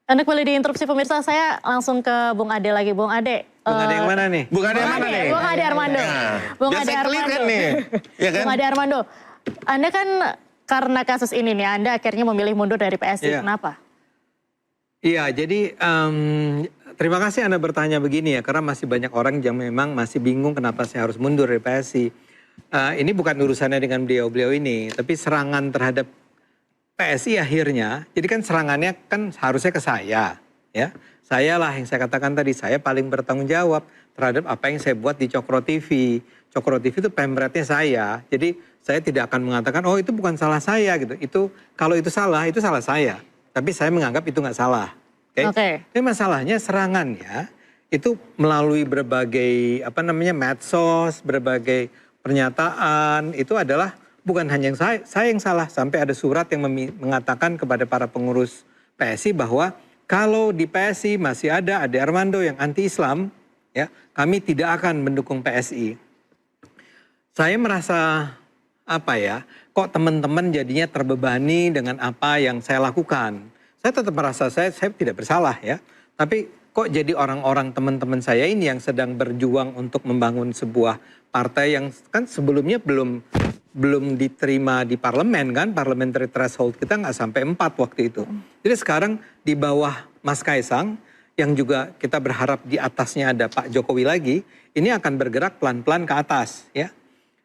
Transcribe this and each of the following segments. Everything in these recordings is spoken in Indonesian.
Anda kembali diinterupsi pemirsa, saya langsung ke Bung Ade lagi. Bung Ade. Bung Ade yang mana nih? Bung Ade yang mana nih? Bung Ade Armando. Bung Ade Armando. Kan nih. Ya kan? Bung Ade Armando. Anda kan karena kasus ini nih, Anda akhirnya memilih mundur dari PSI. Iya. Kenapa? Iya, jadi terima kasih Anda bertanya begini ya, karena masih banyak orang yang memang masih bingung kenapa saya harus mundur dari PSI. Ini bukan urusannya dengan beliau-beliau ini, tapi serangan terhadap PSI akhirnya, jadi kan serangannya kan harusnya ke saya, ya. Saya lah yang saya katakan tadi, saya paling bertanggung jawab terhadap apa yang saya buat di Cokro TV. Cokro TV itu pemretnya saya, jadi saya tidak akan mengatakan, oh itu bukan salah saya gitu. Itu kalau itu salah saya. Tapi saya menganggap itu nggak salah. Oke. Tapi masalahnya serangannya itu melalui berbagai medsos, berbagai pernyataan itu adalah bukan hanya saya yang salah, sampai ada surat yang mengatakan kepada para pengurus PSI bahwa kalau di PSI masih ada Ade Armando yang anti-Islam, ya, kami tidak akan mendukung PSI. Saya merasa kok teman-teman jadinya terbebani dengan apa yang saya lakukan. Saya tetap merasa saya tidak bersalah ya, tapi kok jadi orang-orang teman-teman saya ini yang sedang berjuang untuk membangun sebuah partai yang kan sebelumnya belum diterima di parlemen kan, parliamentary threshold kita nggak sampai 4 waktu itu. Jadi sekarang di bawah Mas Kaisang yang juga kita berharap di atasnya ada Pak Jokowi lagi, ini akan bergerak pelan-pelan ke atas ya.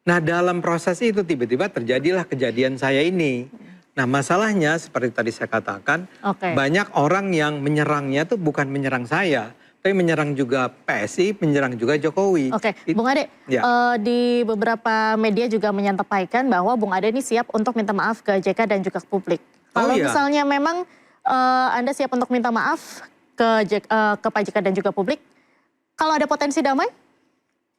Nah dalam proses itu tiba-tiba terjadilah kejadian saya ini. Nah masalahnya seperti tadi saya katakan, banyak orang yang menyerangnya tuh bukan menyerang saya, tapi menyerang juga PSI, menyerang juga Jokowi. Oke, Bung Ade, ya. Di beberapa media juga menyampaikan bahwa Bung Ade ini siap untuk minta maaf ke JK dan juga ke publik. Kalau misalnya memang Anda siap untuk minta maaf ke Pak JK dan juga publik, kalau ada potensi damai?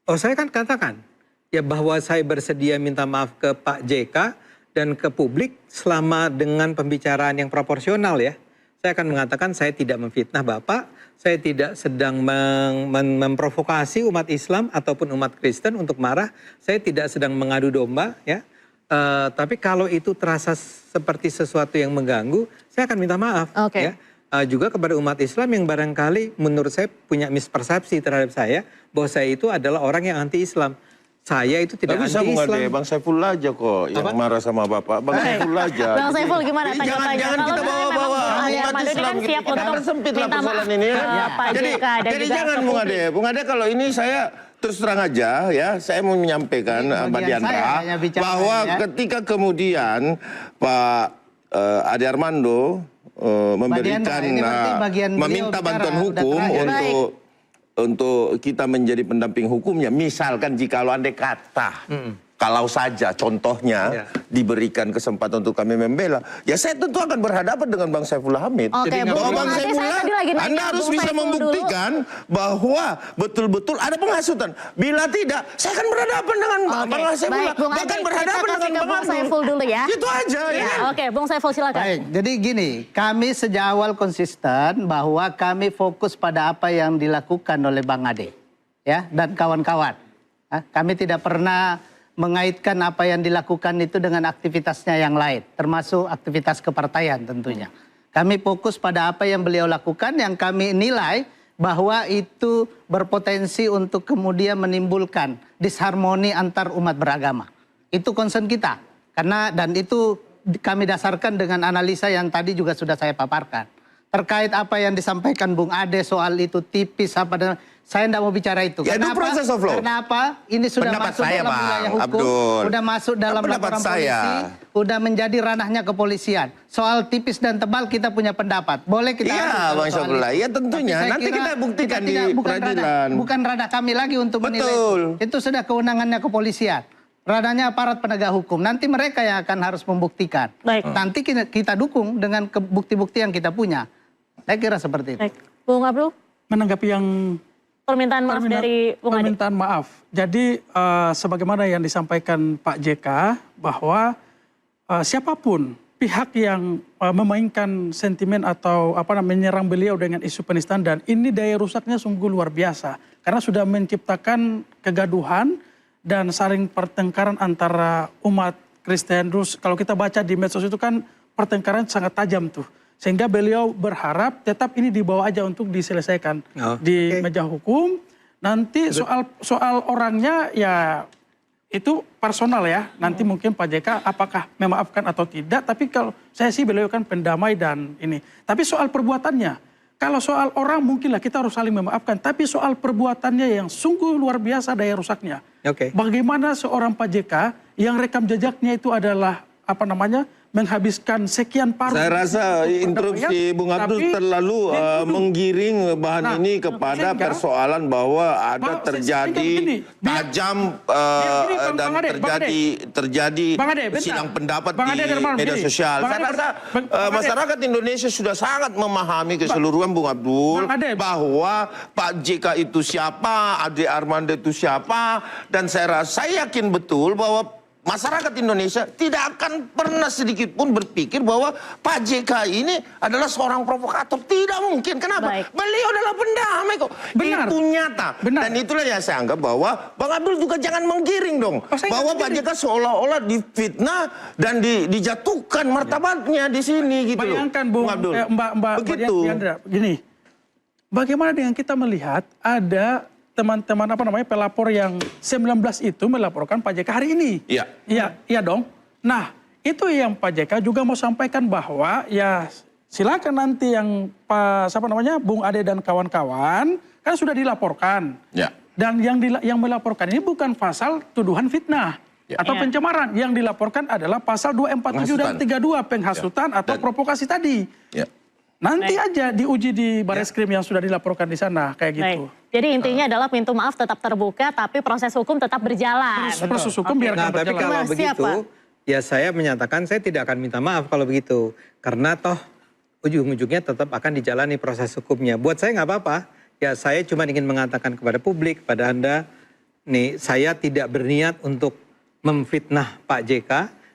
Oh saya kan katakan, ya bahwa saya bersedia minta maaf ke Pak JK dan ke publik selama dengan pembicaraan yang proporsional ya. Saya akan mengatakan saya tidak memfitnah Bapak, saya tidak sedang memprovokasi umat Islam ataupun umat Kristen untuk marah, saya tidak sedang mengadu domba ya. Tapi kalau itu terasa seperti sesuatu yang mengganggu, saya akan minta maaf ya. Juga kepada umat Islam yang barangkali menurut saya punya mispersepsi terhadap saya bahwa saya itu adalah orang yang anti-Islam. Saya itu tidak anti-Islam. Bang Saiful aja kok yang marah sama Bapak. Bang Saiful aja. Bang Saiful gimana tanggapannya? Jangan kita bawa-bawa umat Islam. Siap untuk sempit lah persoalan ini ya. Jadi jangan Bung Ade kalau ini saya terus terang aja ya, saya mau menyampaikan Mbak Diandra bahwa ketika kemudian Pak Ade Armando memberikan meminta bantuan hukum untuk kita menjadi pendamping hukumnya, misalkan jika andai kata, kalau saja contohnya diberikan kesempatan untuk kami membela, ya saya tentu akan berhadapan dengan Bang Saifullah Hamid. Bahwa Bang Saifullah, Anda harus bisa membuktikan bahwa betul-betul ada penghasutan. Bila tidak, saya akan berhadapan dengan Bang Saifullah, bahkan berhadapan dengan Bang Saiful dulu ya. Itu aja ya. Oke, Bung Saiful silakan. Baik, jadi gini, kami sejak awal konsisten bahwa kami fokus pada apa yang dilakukan oleh Bang Ade ya dan kawan-kawan. Kami tidak pernah mengaitkan apa yang dilakukan itu dengan aktivitasnya yang lain, termasuk aktivitas kepartaian tentunya. Kami fokus pada apa yang beliau lakukan yang kami nilai bahwa itu berpotensi untuk kemudian menimbulkan disharmoni antar umat beragama. Itu concern kita. Dan itu kami dasarkan dengan analisa yang tadi juga sudah saya paparkan. Terkait apa yang disampaikan Bung Ade soal itu tipis saya tidak mau bicara itu. Ya, itu proses of law. Kenapa? Ini sudah masuk dalam wilayah hukum, sudah masuk dalam laporan polisi, sudah menjadi ranahnya kepolisian. Soal tipis dan tebal kita punya pendapat. Boleh kita Bang Saifullah. Ya tentunya. Nanti kita buktikan di peradilan. Bukan ranah kami lagi untuk menilai. Itu sudah kewenangannya kepolisian. Ranahnya aparat penegak hukum. Nanti mereka yang akan harus membuktikan. Nanti kita dukung dengan bukti-bukti yang kita punya. Saya kira seperti itu. Bung Abdul? Menanggapi yang permintaan maaf dari Bung Ade. Permintaan maaf. Jadi sebagaimana yang disampaikan Pak JK bahwa siapapun pihak yang memainkan sentimen atau menyerang beliau dengan isu penistaan, dan ini daya rusaknya sungguh luar biasa karena sudah menciptakan kegaduhan dan saling pertengkaran antara umat Kristen. Terus kalau kita baca di medsos itu kan pertengkaran sangat tajam tuh. Sehingga beliau berharap tetap ini dibawa aja untuk diselesaikan di meja hukum. Nanti soal orangnya ya itu personal ya. Nanti mungkin Pak JK apakah memaafkan atau tidak. Tapi kalau saya sih beliau kan pendamai dan ini. Tapi soal perbuatannya. Kalau soal orang mungkinlah kita harus saling memaafkan. Tapi soal perbuatannya yang sungguh luar biasa daya rusaknya. Bagaimana seorang Pak JK yang rekam jejaknya itu adalah menghabiskan sekian paruh. Saya rasa interupsi Bung Abdul terlalu menggiring bahan ini kepada persoalan bahwa ada terjadi tajam dan terjadi sidang pendapat di media sosial. Saya rasa masyarakat Indonesia sudah sangat memahami keseluruhan Bung Abdul bahwa Pak JK itu siapa, Ade Armando itu siapa, dan saya yakin betul bahwa masyarakat Indonesia tidak akan pernah sedikit pun berpikir bahwa Pak JK ini adalah seorang provokator. Tidak mungkin. Kenapa? Beliau adalah pendamai kok. Itu nyata. Dan itulah yang saya anggap bahwa Bang Abdul juga jangan menggiring dong. Bahwa Pak JK seolah-olah difitnah dan dijatuhkan martabatnya di sini gitu. Bayangkan Bung Abdul. Mbak Diandra, gini. Bagaimana dengan kita melihat ada teman-teman pelapor yang 19 itu melaporkan Pak JK hari ini. Iya dong. Nah, itu yang Pak JK juga mau sampaikan bahwa ya silakan nanti yang Bung Ade dan kawan-kawan kan sudah dilaporkan. Dan yang melaporkan ini bukan pasal tuduhan fitnah atau pencemaran. Yang dilaporkan adalah pasal 247 dan 32 penghasutan atau provokasi tadi. Nanti aja diuji di Bareskrim yang sudah dilaporkan di sana kayak gitu. Jadi intinya adalah pintu maaf tetap terbuka, tapi proses hukum tetap berjalan. Proses hukum biarkan berjalan. Tapi kalau begitu, ya saya menyatakan saya tidak akan minta maaf kalau begitu. Karena toh ujung-ujungnya tetap akan dijalani proses hukumnya. Buat saya nggak apa-apa. Ya saya cuma ingin mengatakan kepada publik, pada Anda, nih saya tidak berniat untuk memfitnah Pak JK.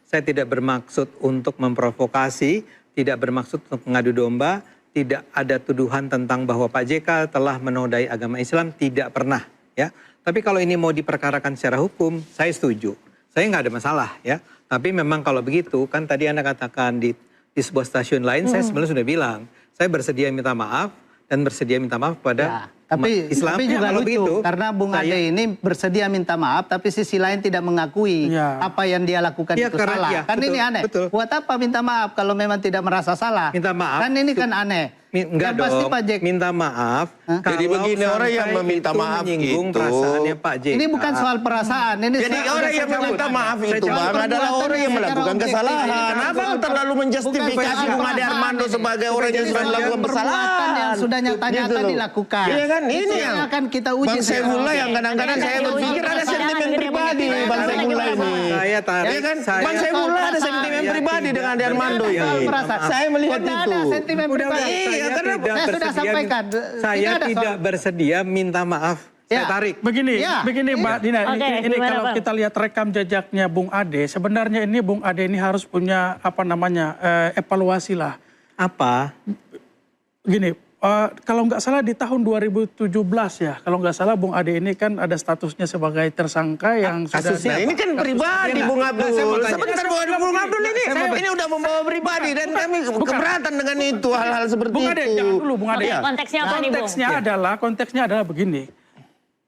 Saya tidak bermaksud untuk memprovokasi, tidak bermaksud untuk mengadu domba, tidak ada tuduhan tentang bahwa Pak JK telah menodai agama Islam, tidak pernah. Ya. Tapi kalau ini mau diperkarakan secara hukum, saya setuju. Saya nggak ada masalah ya. Tapi memang kalau begitu, kan tadi Anda katakan di sebuah stasiun lain, saya sebenarnya sudah bilang, saya bersedia minta maaf dan bersedia minta maaf pada Islam. Tapi juga lucu, karena Bung Ade ini bersedia minta maaf, tapi sisi lain tidak mengakui apa yang dia lakukan itu salah. Kan ini aneh. Buat apa minta maaf kalau memang tidak merasa salah? Minta maaf. Kan ini kan aneh. Enggak dong, Pak JK minta maaf. Jadi begini, orang yang meminta maaf itu perasaannya Pak JK. Ini bukan soal perasaan. Ini jadi orang yang meminta maaf itu Bang adalah orang yang melakukan kesalahan. Abang terlalu menjustifikasi Bung Ade Armando sebagai orang yang sudah melakukan kesalahan. Yang sudah nyata-nyata dilakukan. Iya kan, ini yang akan kita uji. Bang Saifullah yang kadang-kadang saya berpikir ada sentimen pribadi Bang Saifullah ini. Saya tarik. Ya kan, Bang Saifullah ada sentimen pribadi dengan Ade Armando ini. Saya melihat itu. Ada sentimen pribadi. Saya tidak bersedia minta maaf. Saya tarik. Begini Mbak Dina, ini kalau kita lihat rekam jejaknya Bung Ade, sebenarnya ini Bung Ade ini harus punya evaluasi lah. Apa? Gini, kalau nggak salah di tahun 2017 ya, kalau nggak salah Bung Ade ini kan ada statusnya sebagai tersangka yang kasusnya. Ini kan pribadi Bung Abdul. Sebentar Bung Abdul ini udah membawa pribadi dan kami keberatan dengan itu hal-hal seperti Bung Ade, itu. jangan dulu Bung Ade. Konteksnya apa nih Bung? Konteksnya adalah begini.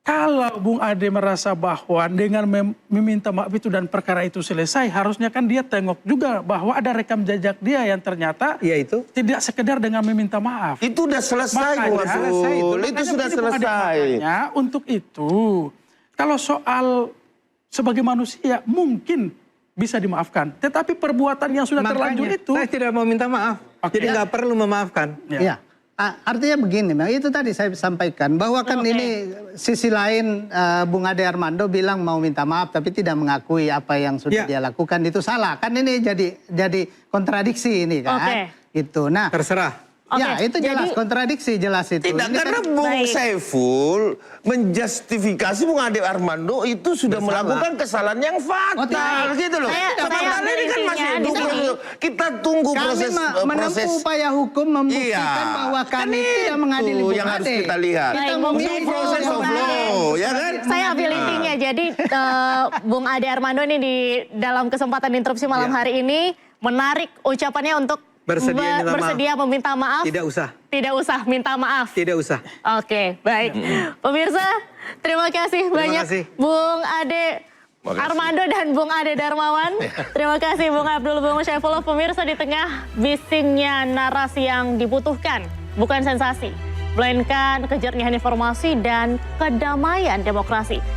Kalau Bung Ade merasa bahwa dengan meminta maaf itu dan perkara itu selesai, harusnya kan dia tengok juga bahwa ada rekam jejak dia yang ternyata tidak sekedar dengan meminta maaf. Itu udah selesai Bung Abdul. Itu sudah selesai. Untuk itu, kalau soal sebagai manusia mungkin bisa dimaafkan. Tetapi perbuatan yang sudah terlanjur itu. Saya tidak mau minta maaf. Jadi nggak perlu memaafkan. Iya. Artinya begini, itu tadi saya sampaikan bahwa kan ini sisi lain Bung Ade Armando bilang mau minta maaf tapi tidak mengakui apa yang sudah dia lakukan itu salah. Kan ini jadi kontradiksi ini kan. Gitu. Nah, terserah. Ya, itu jelas kontradiksi jelas itu. Tidak, karena Bung Saiful menjustifikasi Bung Ade Armando itu sudah melakukan kesalahan yang fatal gitu loh. Sementara ini kan masih kita tunggu proses upaya hukum membuktikan bahwa kami tidak mengadili Bung Ade. Yang harus kita lihat. Kita memilih proses of law, ya kan? Saya ambil intinya. Jadi Bung Ade Armando ini di dalam kesempatan interupsi malam hari ini menarik ucapannya untuk bersedia meminta maaf? Tidak usah. Tidak usah minta maaf. Tidak usah. Oke, baik. Pemirsa, terima kasih banyak kasih. Bung Ade Armando dan Bung Ade Darmawan. Terima kasih Bung Abdul Bung Syaifullah. Pemirsa, di tengah bisingnya narasi yang dibutuhkan, bukan sensasi, melainkan kejernihan informasi dan kedamaian demokrasi.